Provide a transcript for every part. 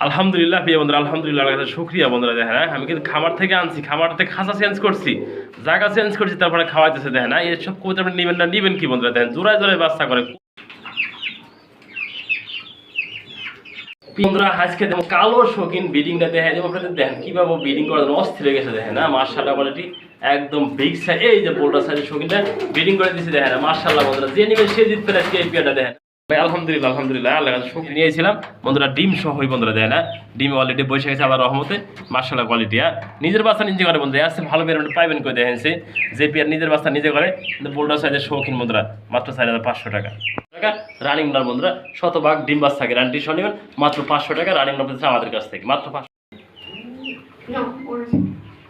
আলহামদুলিল্লাহ প্রিয় বন্ধুরা, আলহামদুলিল্লাহ আল্লাহর কাছে শুকরিয়া বন্ধুরা। দেখেন আমি কিন্তু খামার থেকে আনছি, খামার থেকে খাঁচা চেঞ্জ করছি, জায়গা চেঞ্জ করছি, তারপরে খাওয়াইতেছে। দেখেন এইসব কবুতর আপনি নেবেন না, নেবেন কি বন্ধুরা? দেখেন জোড়ায় জোড়ায় বাচ্চা করে বন্ধুরা। আজকে দেখুন কালো শৌখিন ব্রিডিংটা দেখেন আপনাদের, দেখেন কিভাবে ব্রিডিং করার জন্য অস্থির হয়ে গেছে। দেখেন না মাশাআল্লাহ কোয়ালিটি একদম বিগ সাইজ, এই যে বোল্ডার সাইজের শৌখিনটা ব্রিডিং করে দিয়েছি। দেখেন মাশাআল্লাহ বন্ধুরা, যে নেবেন সে জিতবে আজকে এই পেয়ারটা। দেখেন ভাই আলহামদুলিল্লাহ, আলহামদুলিল্লাহ আল্লাহর কাছে শুকরিয়া নিয়েছিলাম বন্ধুরা। ডিম সহই বন্ধুরা, দেয় না ডিম অলরেডি বসে গেছে আল্লাহর রহমতে। মাশাআল্লাহ কোয়ালিটি নিজের বাচ্চা নিজে করে বন্ধুরা, আসছে ভালো পেয়ার পাইবেন করে দেখেন। যে পেয়ার নিজের বাচ্চা নিজে করে কিন্তু বোল্ডার সাইজের শৌখিন বন্ধুরা, মাত্র 4500 টাকা রানিং নার বন্ধুরা। শতভাগ ডিম বাচ্চা গ্যারান্টি সহ নেবেন মাত্র 500 টাকা রানিং নার আমাদের কাছ থেকে মাত্র 500।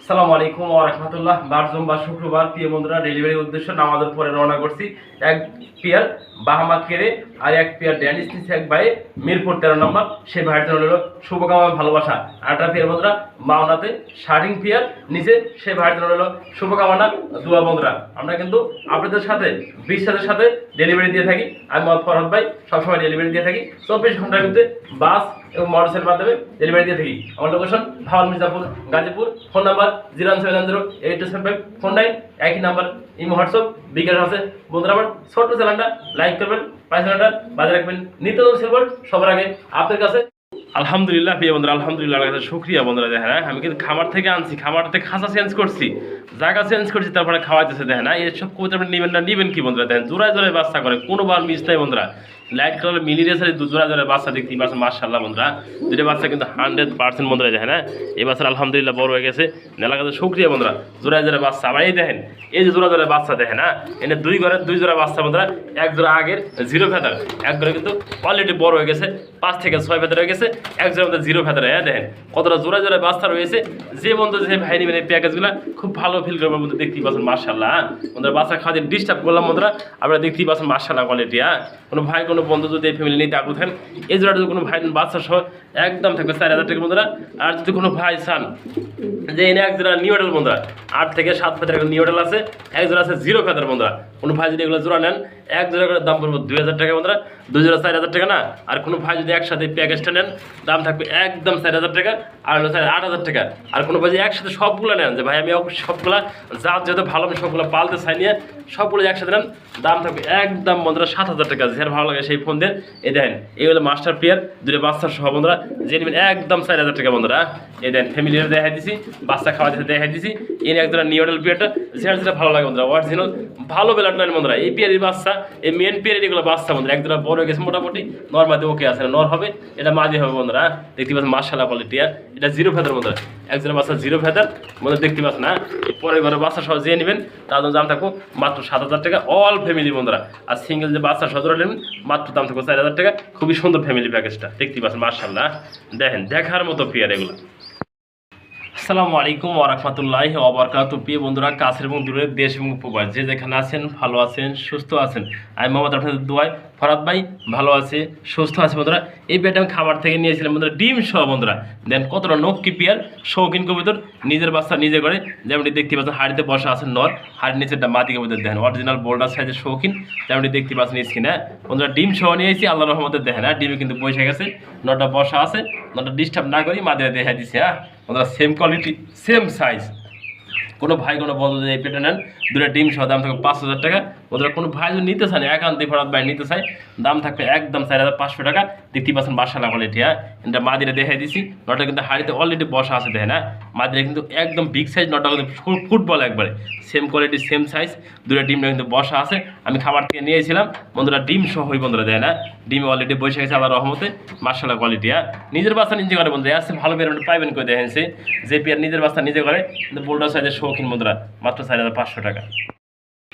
আসসালামু আলাইকুম ওয়া রাহমাতুল্লাহ। বারজুমবার শুক্রবার প্রিয় বন্ধুরা, ডেলিভারির উদ্দেশ্যে নামাজের পরে রওনা করছি। এক পেয়ার বাহামা কেড়ে আর এক পেয়ার ড্যানিশ নিচ্ছে এক ভাই মিরপুর 13 নম্বর। সেই ভাইয়ের জন্য হলো শুভকামনা ভালোবাসা। আরেকটা পেয়ার বন্ধুরা মাওনাতে শার্টিং পেয়ার নিচে, সেই ভাইয়ের জন্য হলো শুভকামনা দোয়া বন্ধুরা। আমরা কিন্তু আপনাদের সাথে বিশ্বাসের সাথে ডেলিভারি দিয়ে থাকি। আমি মোহাম্মদ ফরহাদ ভাই সবসময় ডেলিভারি দিয়ে থাকি। 24 ঘন্টার ভিতরে বাস এবং মোটরসাইকেলের মাধ্যমে ডেলিভারি দিয়ে থাকি। আমার location Bhawal Mirzapur Gazipur. Phone number 01700827549। একই নাম্বার ইমো হোয়াটসঅ্যাপ বিকাশ আছে বন্ধুরা। আমার ছোট্ট চ্যানেলটা লাইক করবেন, পাঁচটা বাজে রাখবেন। নিত্য নতুন সিলভার সবার আগে আপনার কাছে। আলহামদুলিল্লাহ প্রিয় বন্ধুরা, আলহামদুলিল্লাহ আল্লাহর কাছে শুকরিয়া বন্ধুরা। দেখেন আমি কিন্তু খামার থেকে আনছি, খামার থেকে খাঁচা চেঞ্জ করছি, জায়গা চেঞ্জ করছি, তারপরে খাওয়াইতেছে। দেখেন এইসব কবুতর আপনি নেবেন না, নেবেন কি বন্ধুরা? দেখেন জোড়ায় জোড়ায় বাচ্চা করে, কোনোবার মিস নাই বন্ধুরা। লাইট কালার মিলি রেসারে জোড়া জোড়ায় বাচ্চা দেখতেই পাচ্ছেন মাশাআল্লাহ বন্ধুরা। দুটো বাচ্চা কিন্তু 100% বন্ধুরা। দেখেন এই বাচ্চা আলহামদুলিল্লাহ বড় হয়ে গেছে, নেলার কাছে শুকরিয়া বন্ধুরা। জোড়ায় জোড়ায় বাচ্চা আবার এই দেখেন, এই যে জোড়া জোড়ায় বাচ্চা দেখেন এনে দুই ঘরের দুই জোড়া বাচ্চা বন্ধুরা। এক জোড়া আগের জিরো ফেদার, এক ঘরে কিন্তু অলরেডি বড় হয়ে গেছে, 5 থেকে 6 ফেদার হয়ে গেছে। এক জোড়া মধ্যে জিরো ফেদার। দেখেন কতটা জোড়া জোড়ায় বাচ্চা রয়েছে। যে বন্ধু যে ভাই নেবেন এই প্যাকেজগুলো খুব ভালো ফিল করবেন বন্ধু। দেখতেই পাচ্ছেন মাশাআল্লাহ বন্ধুরা, বাচ্চা খাওয়াতে ডিস্টার্ব করলাম বন্ধুরা, আপনারা দেখতেই পাচ্ছেন মাশাআল্লাহ কোয়ালিটি। কোনো ভাই কোনো বন্ধু যদি এই ফ্যামিলি নিতে আগ্রহ থাকেন, এই জোড়াটা যদি কোনো ভাই বাচ্চা সহ একদম থাকবে 4000 টাকা বন্ধুরা। আর যদি কোনো ভাই চান যে এনে এক জোড়া নিউ অডেল বন্ধুরা, 8 থেকে 7 ফেদার নিউ অডেল আছে, এক জোড়া আছে জিরো ফেদার বন্ধুরা। কোনো ভাই যদি এগুলো জোড়া নেন, এক জোড়া করে দাম পড়বে 2000 টাকা বন্ধুরা। 2 জোড়া 4000 টাকা না। আর কোনো ভাই যদি একসাথে প্যাকেজটা নেন, দাম থাকবে একদম 4000 টাকা, আর হলো 8000 টাকা। আর কোনো ভাই যদি একসাথে সবগুলো নেন, যে ভাই আমি সবগুলা জাত যেহেতু ভালো আমি সবগুলো পালতে চাই নিয়ে সবগুলো একসাথে নেন, দাম থাকবে একদম বন্ধুরা 7000 টাকা। যার ভালো লাগে সেই ফোন দেন। এই দেখেন এই হলো মাস্টার পেয়ার, দুটো বাচ্চার সহ বন্ধুরা, যে নেবেন একদম 4000 টাকা বন্ধুরা। এই দেন ফ্যামিলির দেখাই দিছি, বাচ্চা খাওয়া দিতে দেখাই দিছি। এর একজোড়া নিউডেল পেয়ারটা যার যেটা ভালো লাগে বন্ধুরা, অরিজিনাল ভালো বেলার নেন বন্ধুরা। এই পেয়ারের বাচ্চা, এই মেন পেয়ারের এগুলো বাচ্চা বন্ধুরা, একজোড়া বড় হয়ে গেছে মোটামুটি, নর্মালি ওকে আছে, নর হবে, এটা মাঝে হবে বন্ধুরা। দেখতে পাচ্ছেন মাশাআল্লাহ কোয়ালিটি। এটা জিরো ফেদার বন্ধুরা, একজোড়া বাচ্চা জিরো ফেদার বন্ধুরা, দেখতে পাচ্ছেন না। পরের ঘরে বাচ্চা সহ যে নেবেন তার জন্য দাম থাকবো মাত্র 7000 টাকা অল ফ্যামিলি বন্ধুরা। আর সিঙ্গেল যে বাচ্চা সজোড়া নেবেন মাত্র দাম থাকবো 4000 টাকা। খুবই সুন্দর ফ্যামিলি প্যাকেজটা দেখতে পাচ্ছেন মাশাআল্লাহ। দেখেন দেখার মতো পেয়ার এগুলো। আসসালামু আলাইকুম ওয়া রাহমাতুল্লাহি ওয়া বারাকাতুহু। প্রিয় বন্ধুরা, কাছের এবং দূরের দেশ এবং প্রবাস যে যেখানে আছেন, ভালো আছেন, সুস্থ আছেন, আমি মোহাম্মদ আপনাদের দোয়ায় ফরহাদ ভাই ভালো আছে, সুস্থ আছে বন্ধুরা। এই পেয়ারটা আমি খাবার থেকে নিয়েছিলাম বন্ধুরা, ডিম সহ বন্ধুরা। দেন কতটা নক্কি পেয়ার, শৌখিন কবুতর, নিজের বাচ্চা নিজে করে, যেমনটি দেখতে পাচ্ছেন হাড়িতে বসা আছে নর, হাড়ির নিচেরটা মাদি কবুতর। দেখেন অরিজিনাল বোল্ডার সাইজের শৌখিন, যেমনটি দেখতে পাচ্ছেন স্ক্রিনে বন্ধুরা। ডিম সহ নিয়েছি আল্লাহর রহমতে। দেখেন ডিমে কিন্তু বসে গেছে, নটা বসা আছে, নটা ডিস্টার্ব না করি মাদিরা দেখা দিচ্ছে। বন্ধুরা সেম কোয়ালিটি সেম সাইজ। কোনো ভাই কোনো বন্ধু যদি এই পেটে নেন, দুটো ডিম সহ দাম থাকবে 5000 টাকা বন্ধুরা। কোনো ভাই যদি নিতে চান, একান্তে ফরহাদ ভাই নিতে চাই, দাম থাকবে একদম 4500 টাকা। দেখতেই পাচ্ছেন মাশাআল্লাহ কোয়ালিটি। এটা মাদিরা দেখাই দিছি, নটা কিন্তু হাড়িতে অলরেডি বসা আছে। দেখেন মাদিরা কিন্তু একদম বিগ সাইজ, নটা কিন্তু ফুটবল একবারে সেম কোয়ালিটি সেম সাইজ। দুটো ডিমটা কিন্তু বসা আছে, আমি খাবার থেকে নিয়েছিলাম বন্ধুরা, ডিম সহই বন্ধুরা। দেখেন ডিম অলরেডি বসে গেছে আল্লাহর রহমতে, মাশাআল্লাহ কোয়ালিটি। নিজের বাচ্চা নিজে করে বন্ধুরা, আসছে ভালো পেয়ার পাইবেন করে দেখেন। যে পেয়ার নিজের বাচ্চা নিজে করে কিন্তু বোল্ডার সাইজের শৌখিন বন্ধুরা, মাত্র 4500 টাকা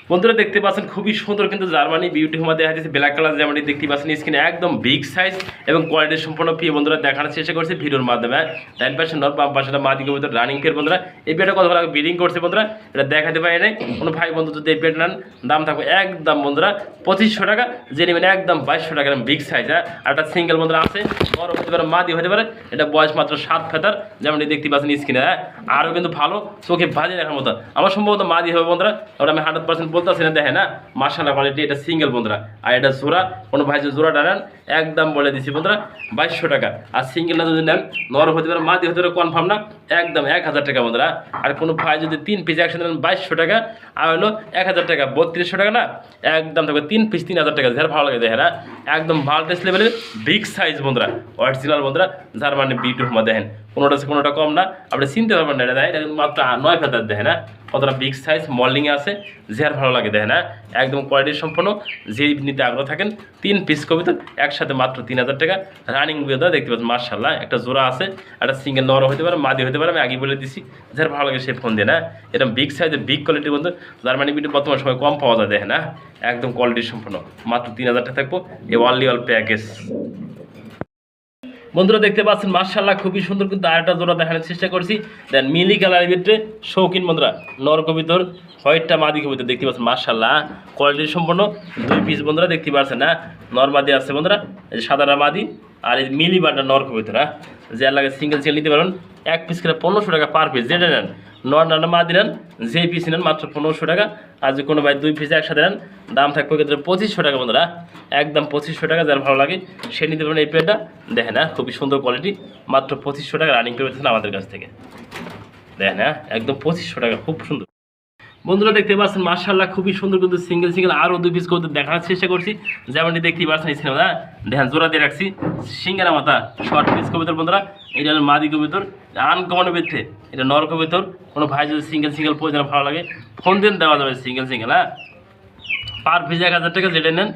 বন্ধুরা। দেখতে পাচ্ছেন খুবই সুন্দর কিন্তু জার্মানি বিউটি হোমা দেখা যাচ্ছে ব্ল্যাক কালার, যেমনটি দেখতে পাচ্ছেন স্ক্রিনে একদম বিগ সাইজ এবং কোয়ালিটি সম্পূর্ণ প্রিয় বন্ধুরা দেখানোর চেষ্টা করছে ভিডিওর মাধ্যমে। ডাইন পাশে নর, বাম পাশে মাদি কবুতর রানিং পেয়ার বন্ধুরা। এই পেয়ারটা কত ভালো ব্রিডিং করছে বন্ধুরা, এটা দেখাতে পারি নাই। কোনো ভাই বন্ধু যদি এই পেয়ারটা নেন, দাম থাকবে একদম বন্ধুরা 2500 টাকা, যে নেবেন একদম 2200 টাকা বিগ সাইজ। আর একটা সিঙ্গেল বন্ধুরা আছে, নর হতে পারে মাদি হতে পারে, এটা বয়স মাত্র 7 ফেদার, যেমনটি দেখতে পাচ্ছেন স্ক্রিনে। আরও কিন্তু ভালো চোখে বাজে দেখার মতো, আমার সম্ভবত মাদি হবে বন্ধুরা, ওটা আমি 100% বলতে বলতেছি না, দেখেন না মাশাআল্লাহ কোয়ালিটি। এটা সিঙ্গেল বন্ধুরা, আর এটা জোড়া। কোনো ভাই যদি জোড়াটা নেন একদম বলে দিচ্ছি বন্ধুরা 2200 টাকা। আর সিঙ্গেলটা যদি নেন নর হতে পারে মাদি হতে পারে কনফার্ম না, একদম 1000 টাকা বন্ধুরা। আর কোনো ভাই যদি 3 পিস একসাথে নেন 2200 টাকা, আর হলো 1000 টাকা, 3200 টাকা না, একদম থাকবে 3 পিস 3000 টাকা। যার ভালো লাগে দেখেন না, একদম ভাল্টেস লেভেলের বিগ সাইজ বন্ধুরা, অরিজিনাল বন্ধুরা, জার্মানি বিটু দেখেন। কোনোটা কম না, আপনি চিনতে পারবেন না। এটা দেয়, এটা মাত্র 9 ফেদার দেখেন না, কতটা বিগ সাইজ মল্ডিংয়ে আছে। যার ভালো লাগে দেখেন না, একদম কোয়ালিটি সম্পন্ন। যে নিতে আগ্রহ থাকেন 3 পিস কবিতর একসাথে মাত্র 3000 টাকা। রানিং বিয়েদা দেখতে পাচ্ছেন মাশাআল্লাহ। একটা জোড়া আছে, একটা সিঙ্গেল নর হতে পারে মাদি হতে পারে, আমি আগে বলে দিছি। যার ভালো লাগে সে ফোন দিয়ে না, এরকম বিগ সাইজের বিগ কোয়ালিটির বন্ধু জার্মানি বিটু বর্তমান সময় কম পাওয়া যায় দেখেন না, একদম কোয়ালিটি সম্পন্ন। মাত্র 3000 টাকা থাকবো এই অনলি অল প্যাকেজ। বন্ধুরা দেখতে পাচ্ছেন মাশাআল্লাহ খুবই সুন্দর, কিন্তু আরেকটা জোড়া দেখানোর চেষ্টা করছি। দেন মিলি কালারের ভিতরে শৌখিন বন্ধুরা, নর কবিতর, হোয়াইটটা মাদি কবিতর দেখতে পাচ্ছেন মাশাআল্লাহ কোয়ালিটি সম্পন্ন। 2 পিস বন্ধুরা দেখতে পাচ্ছেন না, নর মাদি আছে বন্ধুরা, এই সাদাটা মাদি আর এই মিলি বাটা নর কবিতর। যে লাগে সিঙ্গেল নিতে পারেন, 1 পিস করে 1500 টাকা পার পিস। যেটা নেন নর না মাদি নেন, যে পিস নেন মাত্র 1500 টাকা। আর যে কোনো ভাই 2 পিস একসাথে নেন দাম থাকবে ক্ষেত্রে 2500 টাকা বন্ধুরা, একদম 2500 টাকা। যার ভালো লাগে সে নিতে পারেন। এই পেয়ারটা দেখেন না, খুবই সুন্দর কোয়ালিটি, মাত্র 2500 টাকা রানিং পেয়েছেন আমাদের কাছ থেকে। দেখেন না, একদম 2500 টাকা, খুব সুন্দর বন্ধুরা দেখতে পাচ্ছেন মাশাআল্লাহ খুবই সুন্দর। কিন্তু সিঙ্গেল আরও 2 পিস করে দেখানোর চেষ্টা করছি, যেমনটি দেখতেই পাচ্ছেন এই সিনেমা। দেখেন জোড়া দিয়ে রাখছি, সিঙ্গেরা মাথা শর্ট পিস কবিতর বন্ধুরা। এটা হলো মাদি কবিতর, আনকমন বেথে, এটা নর কবিতর। কোনো ভাই যদি সিঙ্গেল প্রয়োজন ভালো লাগে ফোন দিন, দেওয়া যাবে সিঙ্গেল পার পিস 1000 টাকা। যেটা নেন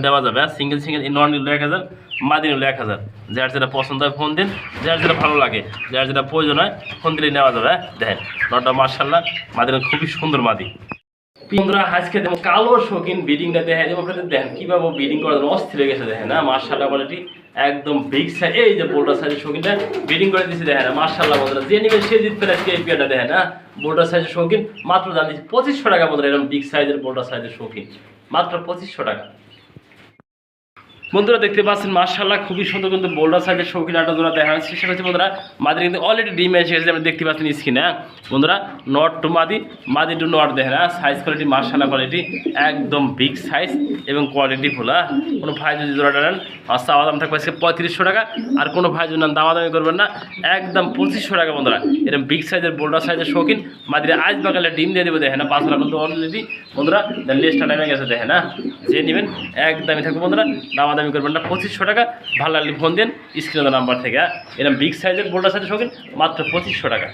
দেওয়া যাবে। সিঙ্গেল এই নর নিল 1000, মাদি নিল 1000। যার যেটা পছন্দ হয় ফোন দিন, যার যেটা ভালো লাগে, যার যেটা প্রয়োজন হয় ফোন দিলে নেওয়া যাবে। দেখেন নরটা মাশাআল্লাহ, মাদি খুবই সুন্দর মাদি। বন্ধুরা আজকে দেখুন কালো শৌখিন বিডিংটা দেখেন আপনাদের, দেখেন কীভাবে বিডিং করার জন্য অস্থির হয়ে গেছে দেখেন না, মাশাআল্লাহ কোয়ালিটি একদম বিগ সাইজ। এই যে বোল্ডার সাইজের শৌখিনটা বিডিং করে দিচ্ছি দেখেন না, মাশাআল্লাহ বন্ধুরা। যে নেবেন সে জিতবেন আজকে এই পেয়ারটা দেখেন না, বোল্ডার সাইজের শৌখিন মাত্র দাম দিচ্ছি 2500 টাকা বন্ধুরা। এরকম বিগ সাইজের বোল্ডার সাইজের শৌখিন মাত্র 2500 টাকা। বন্ধুরা দেখতে পাচ্ছেন মাশাআল্লাহ খুবই সুন্দর, কিন্তু বোল্ডার সাইজের শৌখিন একটা জোড়া দেখানোর চেষ্টা করছি বন্ধুরা। মাদির কিন্তু অলরেডি ডিম এসে গেছে, আপনি দেখতে পাচ্ছেন স্ক্রিনে বন্ধুরা। নট টু মাদি টু নট দেখেন না, সাইজ কোয়ালিটি মাশাআল্লাহ কোয়ালিটি একদম বিগ সাইজ এবং কোয়ালিটি ফুল। কোনো ভাই যদি জোড়াটা নেন চাওয়া দাম থাকবে আজকে 3500 টাকা। আর কোনো ভাই যদি নেন দামাদামি করবেন না, একদম 2500 টাকা বন্ধুরা। এরকম বিগ সাইজের বোল্ডার সাইজের শৌখিন মাদিরে আজ বাগালে ডিম দিয়ে দেবো দেখেন না, 500 কিন্তু অলরেডি বন্ধুরা লিস্টটা নেমে গেছে দেখেন না। যে নেবেন একদমই থাকবে বন্ধুরা, দামাদামি করবেন না, 2500 টাকা। ভালো লাগলে ফোন দেন স্ক্রিনে নাম্বার থেকে। এরকম বিগ সাইজের বোল্ডার সাইজের শৌখিন মাত্র 2500 টাকা।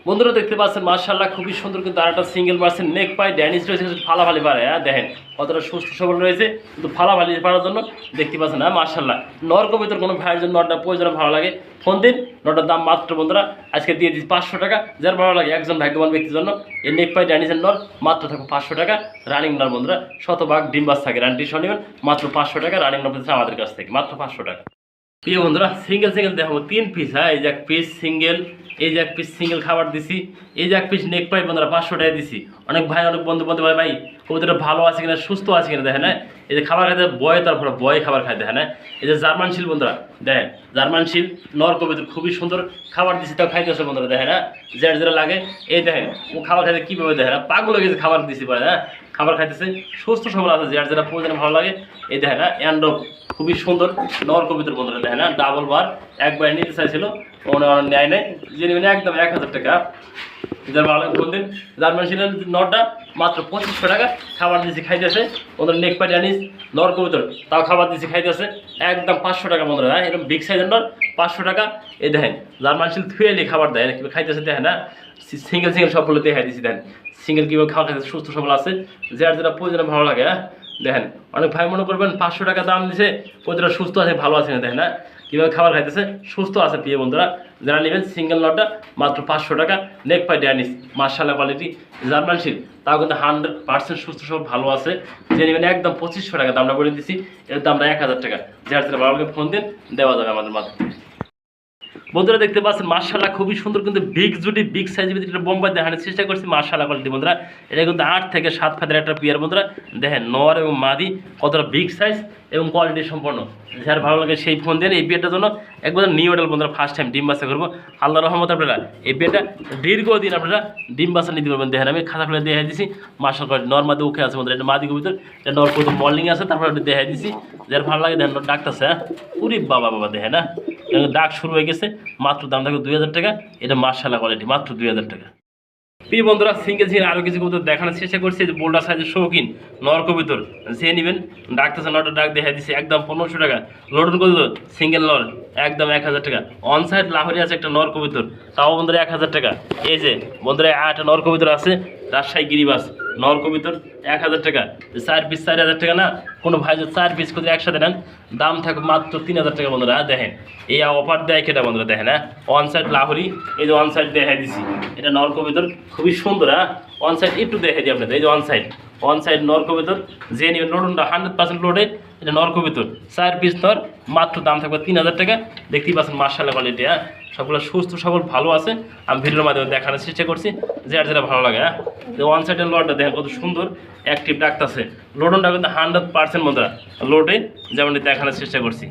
বন্ধুরা দেখতে পাচ্ছেন মাশাআল্লাহ খুবই সুন্দর, কিন্তু আর একটা সিঙ্গেল পার্সেন্ট নেক পাই ড্যানিশ রয়েছে, ফালাফালি পারে। দেখেন কতটা সুস্থ সবল রয়েছে, কিন্তু ফালাফালি পারার জন্য দেখতে পাচ্ছেন না মাশাআল্লাহ। নর কবিতর কোনো ভাইয়ের জন্য নরটা প্রয়োজন ভালো লাগে ফোন দিন। নরটার দাম মাত্র বন্ধুরা আজকে দিয়ে দিচ্ছি 500 টাকা। যার ভালো লাগে একজন ভাগ্যবান ব্যক্তির জন্য এই নেক পাই ড্যানিশের নর মাত্র থাকবে 500 টাকা। রানিং নর বন্ধুরা, শতভাগ ডিম্বাস থাকে, রানটি শনিবার মাত্র 500 টাকা। রানিং নর আমাদের কাছ থেকে মাত্র 500 টাকা। প্রিয় বন্ধুরা সিঙ্গেল দেখো 3 পিস। এই যে 1 পিস সিঙ্গেল, এই যে 1 পিস সিঙ্গেল খাবার দিছি, এই যে 1 পিস নেক পাই বন্ধুরা 500 টাকা দিছি। অনেক ভাই অনেক বন্ধু বলতে পারে ভাই কবুতরটা ভালো আছে কিনা, সুস্থ আছে কিনা দেখেন। এই যে খাবার খাইতে বয়, তারপরে বয় খাবার খাইতে দেখেন। এই যে জার্মান শিল বন্ধুরা দেখেন, জার্মান শিল নর কবিতর খুবই সুন্দর খাবার দিছি, তাও খাইতেছে বন্ধুরা দেখেন। যার যেটা লাগে এই দেখেন ও খাবার খাইতে কীভাবে দেখেন, পাগল হয়ে গেছে খাবার দিছি পরে। খাবার খাইতেছে, সুস্থ সবল আছে, যার যেটা প্রয়োজন ভালো লাগে এই দেখেন। অ্যান্ড্রপ খুবই সুন্দর নর কবিতর বন্ধুরা দেখেন, ডাবল বার। একবার নিতে চাইছিল নেয় নেয়, যে নেবেন একদম 1000 টাকা। যার ভালো লাগে ফোন দিন। জার্মান শিলের নরটা মাত্র 2500 টাকা। খাবার দিয়েছি খাইতেছে ওদের নেক পাই জানিস নর কবিতর, তাও খাবার দিয়েছি খাইতেছে একদম 500 টাকা বন্ধুরা। এরকম বিগ সাইজের নর 500 টাকা। এই দেখেন জার্মান শিল থুয়েলি খাবার দেয় কীভাবে খাইতেছে দেখেন না। সিঙ্গেল সবগুলো দেখাই দিয়েছি দেখেন, সিঙ্গেল কীভাবে খাওয়া খাইতেছে, সুস্থ সবল আছে, যার যেটা প্রয়োজন ভালো লাগে। দেখেন অনেক ভাই মনে করবেন 500 টাকা দাম দিছে কতটা সুস্থ আছে ভালো আছে না দেখেন না, কীভাবে খাবার খাইতেছে সুস্থ আছে। প্রিয় বন্ধুরা যারা নেবেন সিঙ্গেল নটটা মাত্র 500 টাকা। নেক পাই ড্যানিশ মাশাআল্লাহ কোয়ালিটি জার্মান শিল, তাও কিন্তু 100% সুস্থ সব ভালো আছে। যে নেবেন একদম 2500 টাকা দামটা বলে দিচ্ছি, এর দামটা 1000 টাকা। যার যেটা ভালো লাগে ফোন দিন, দেওয়া যাবে আমাদের মাধ্যমে। বন্ধুরা দেখতে পাচ্ছেন মাশাআল্লাহ খুবই সুন্দর, কিন্তু বিগ জুটি বিগ সাইজের ভিতরে এটা বোম্বাই দেখানোর চেষ্টা করছি মাশাআল্লাহ কোয়ালিটি বন্ধুরা। এটা কিন্তু 8 থেকে 7 ফেদার একটা পেয়ার বন্ধুরা। দেখেন নর এবং মাদি কতটা বিগ সাইজ এবং কোয়ালিটি সম্পন্ন। যার ভালো লাগে সেই ফোন দেন এই পেয়ারটার জন্য একবার নিউ মডেল বন্ধুরা ফার্স্ট টাইম ডিম বাচ্চা করবো আল্লাহ রহমত আপনারা এই পেয়ারটা দীর্ঘদিন আপনারা ডিম বাচ্চা নিতে পারবেন। দেখেন আমি খাতা খুলে দেখে দিছি মার্শাল করে নর্মাদি ওকে আছে বন্ধুরা, এটা মাদি কবিতর, এটা নর প্রথম মর্নিং আছে, তারপরে একটু দেখে দিছি যার ভালো লাগে দেখেন ডাকতেছে। হ্যাঁ পুরি বাবা বাবা দেখে না ডাক শুরু হয়ে গেছে, মাত্র দাম থাকবে 2000 টাকা। এটা মার্শাল্লাহ কোয়ালিটি, মাত্র 2000 টাকা। প্রিয় বন্ধুরা সিঙ্গেল ঝিল আরও কিছু কবুতর দেখানোর চেষ্টা করছি, যে বোল্ডার সাইজের শৌখিন নর কবুতর যে নেবেন ডাকতেছে, নটা ডাক দেখা দিচ্ছে একদম 1500 টাকা। লোডন কবুতর সিঙ্গেল নর একদম 1000 টাকা। অন সাইড লাহোরি আছে একটা নর কবুতর, তাও বন্ধুরা 1000 টাকা। এই যে বন্ধুরা একটা নর কবুতর আছে রাজশাহী গিরিবাস নর কবুতর 1000 টাকা। 4 পিস 4000 টাকা না, কোনো ভাই যদি 4 পিস করে একসাথে নেন দাম থাকবে মাত্র 3000 টাকা। বন্ধুরা দেখেন এই অফার দেয় কেটা বন্ধুরা দেখেন। হ্যাঁ অন সাইড লাহোরি, এই যে অন সাইড দেখা দিছি এটা নর কবুতর খুবই সুন্দর। হ্যাঁ অন সাইড একটু দেখে দিই আপনাদের, এই যে অন সাইড নর কবুতর যে নেবেন লোডনটা 100% লোডে, এটা নর কবুতর 4 পিস নর, মাত্র দাম থাকবে 3000 টাকা। দেখতেই পাচ্ছেন মার্শাল্লাহ কোয়ালিটি। হ্যাঁ সবগুলো সুস্থ সবল ভালো আছে, আমি ভিডিওর মাধ্যমে দেখানোর চেষ্টা করছি যে আর যেটা ভালো লাগে। হ্যাঁ ওয়ান সাইডের লোডটা দেখেন কত সুন্দর অ্যাক্টিভ ডাকতেছে, লোডনটা কিন্তু 100% বন্ধুরা লোডে যেমনটি দেখানোর চেষ্টা করছি।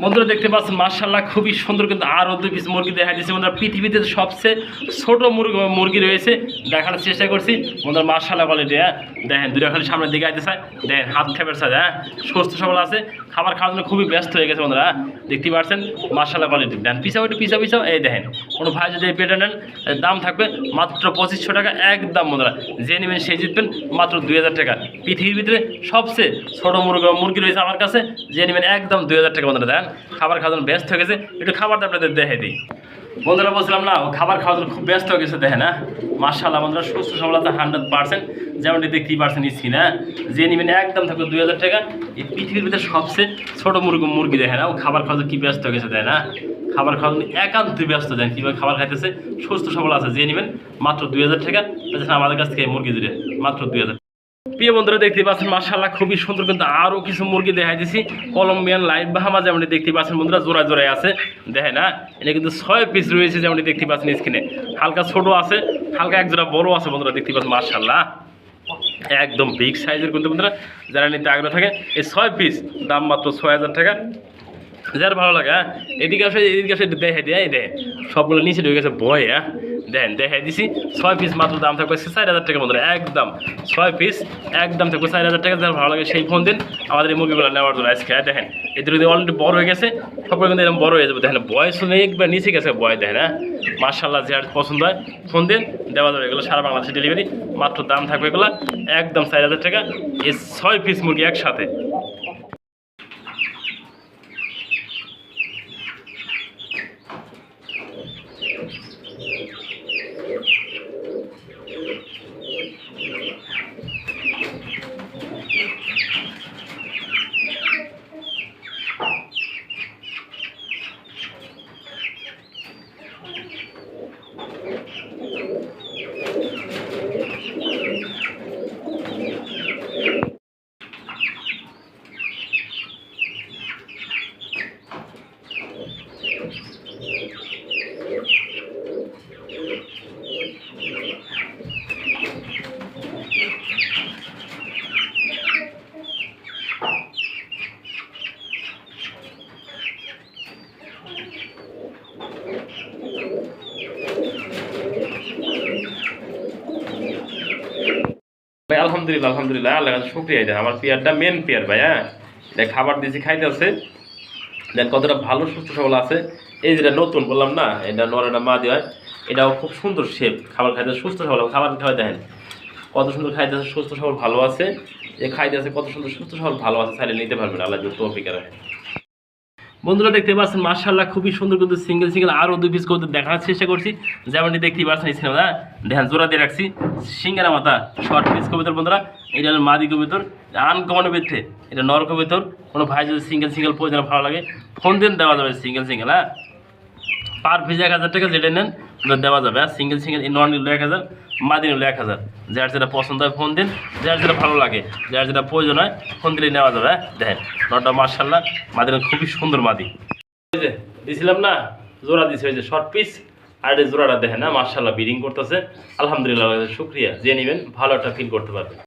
বন্ধুরা দেখতে পাচ্ছেন মার্শাল্লাহ খুবই সুন্দর, কিন্তু আরও 2 পিস মুরগি দেখা দিচ্ছে বন্ধুরা। পৃথিবীতে সবচেয়ে ছোট মুরগি রয়েছে, দেখানোর চেষ্টা করছি বন্ধুরা মার্শাল্লাহ কোয়ালিটি। হ্যাঁ দেখেন দুইটা খালি সামনের দিকে আইতে চায়, দেখেন হাত খেপের সাথে। হ্যাঁ সুস্থ সবল আছে, খাবার খাওয়ার জন্য খুবই ব্যস্ত হয়ে গেছে বন্ধুরা। দেখতে পাচ্ছেন মার্শাল্লাহ কোয়ালিটি। দেন পিছাও একটু পিছাও এই দেখেন কোনো ভাই যদি এই পেটে নেন দাম থাকবে মাত্র 2500 টাকা একদম বন্ধুরা। যে নেবেন সেই জিতবেন মাত্র 2000 টাকা। পৃথিবীর ভিতরে সবচেয়ে ছোট মুরগি রয়েছে আমার কাছে, যে নেবেন একদম 2000 টাকা বন্ধুরা। দেন খাবার খাওয়ার জন্য ব্যস্ত হয়ে গেছে, একটু খাবারটা আপনাদের দেখে দিই বন্ধুরা। বলছিলাম না খাবার খাওয়ার জন্য খুব ব্যস্ত হয়ে গেছে দেখেন। হ্যাঁ মার্শাল্লাহ বন্ধুরা সুস্থ সবলতা 100%, যেমনটি দেখতেই পারছেন স্কিন। হ্যাঁ যে নেবেন একদম থাকবে 2000 টাকা। এই পৃথিবীর ভিতরে সবচেয়ে ছোট মুরগি দেখেন। ও খাবার খাওয়ার জন্য কি ব্যস্ত হয়ে গেছে দেয় না, খাবার খাওয়ার জন্য একান্তই ব্যস্ত দেন, কীভাবে খাবার খাইতেছে সুস্থ সবল আছে। যে নেবেন মাত্র 2000 টাকা, আমাদের কাছ থেকে মুরগি জুড়ে মাত্র 2000। প্রিয় বন্ধুরা দেখতে পাচ্ছেন মার্শাল্লাহ খুবই সুন্দর, কিন্তু আরও কিছু মুরগি দেখাই দিছি কলম্বিয়ান লাইট বাহামা, যেমনটি দেখতে পাচ্ছেন বন্ধুরা জোড়ায় আছে দেখেন। না এটা কিন্তু 6 পিস রয়েছে, যেমনটি দেখতে পাচ্ছেন স্ক্রিনে। হালকা ছোট আছে, হালকা এক জোড়া বড় আছে বন্ধুরা। দেখতে পাচ্ছেন মার্শাল্লাহ একদম বিগ সাইজের, কিন্তু বন্ধুরা যারা নিতে আগ্রহ থাকে এই 6 পিস দাম মাত্র 6000 টাকা। যার ভালো লাগে। হ্যাঁ এদিকে আসে দেখে দিয়ে এই দেখেন সবগুলো নিচে ঢুকে গেছে বয়ে। হ্যাঁ দেখেন দেখাই দিছি 6 পিস মাত্র দাম থাকবে 4000 টাকা বন্ধুরা। একদম 6 পিস একদম থাকবে 4000 টাকা। যার ভালো লাগে সেই ফোন দিন আমাদের এই মুরগিগুলো নেওয়ার জন্য আজকে। দেখেন এদের যদি অলরেডি বড় হয়ে গেছে সবগুলো কিন্তু এরকম বড় হয়ে যাবে। দেখেন বয়স নেই একবার নিচে গেছে বয় দেখেন। হ্যাঁ মার্শাল্লাহ যার পছন্দ হয় ফোন দিন দেওয়া যাবে, এগুলো সারা বাংলাদেশে ডেলিভারি। মাত্র দাম থাকবে এগুলো একদম 4000 টাকা এই 6 পিস মুরগি একসাথে। ভাই আলহামদুলিল্লাহ আল্লাহ কাছে শুকরিয়া দেন। আমার পেয়ারটা মেন পেয়ার ভাই। হ্যাঁ দেখ খাবার দিয়েছি খাইতেছে, দেন কতটা ভালো সুস্থ সবল আছে। এই যেটা নতুন বললাম না এটা নরেটা মা দিয়ে হয়, এটাও খুব সুন্দর শেপ, খাবার খাইতে সুস্থ সবল খাবার খাওয়াই দেখেন কত সুন্দর খাইতেছে সুস্থ সবল ভালো আছে। যে খাইতেছে কত সুন্দর সুস্থ সবল ভালো আছে, চাইলে নিতে পারবেন আল্লাহ যদি তৌফিক রাখে। বন্ধুরা দেখতে পাচ্ছেন মার্শাল্লাহ খুবই সুন্দর, কিন্তু সিঙ্গেল আরও 2 পিস করতে দেখার চেষ্টা করছি, যেমনটি দেখতেই পাচ্ছেন সিনেমা। দেখেন জোড়া দিয়ে রাখছি সিঙ্গারা মাথা শর্ট পিস কবিতর বন্ধুরা। এটা হলো মাদি কবিতর আনকমনের ভিতরে, এটা নর কবিতর। কোনো ভাই যদি সিঙ্গেল প্রয়োজন ভালো লাগে ফোন দিন দেওয়া যাবে সিঙ্গেল। হ্যাঁ পার পিস 1000 টাকা যেটা নেন দেওয়া যাবে। সিঙ্গেল নন নিল 1000, মাদি নিল 1000। যার যেটা পছন্দ হয় ফোন দিন, যার যেটা ভালো লাগে যার যেটা প্রয়োজন হয় ফোন দিলেই নেওয়া যাবে। দেখেন নটা মার্শাল্লাহ মাদি খুবই সুন্দর মাদি। ওই যে দিয়েছিলাম না জোড়া দিয়েছে, ওই যে শর্ট পিস আর এই জোড়াটা দেখেন না মার্শাল্লাহ ব্রিডিং করতেছে। আলহামদুলিল্লাহ শুক্রিয়া, যে নেবেন ভালো একটা ফিল করতে পারবেন।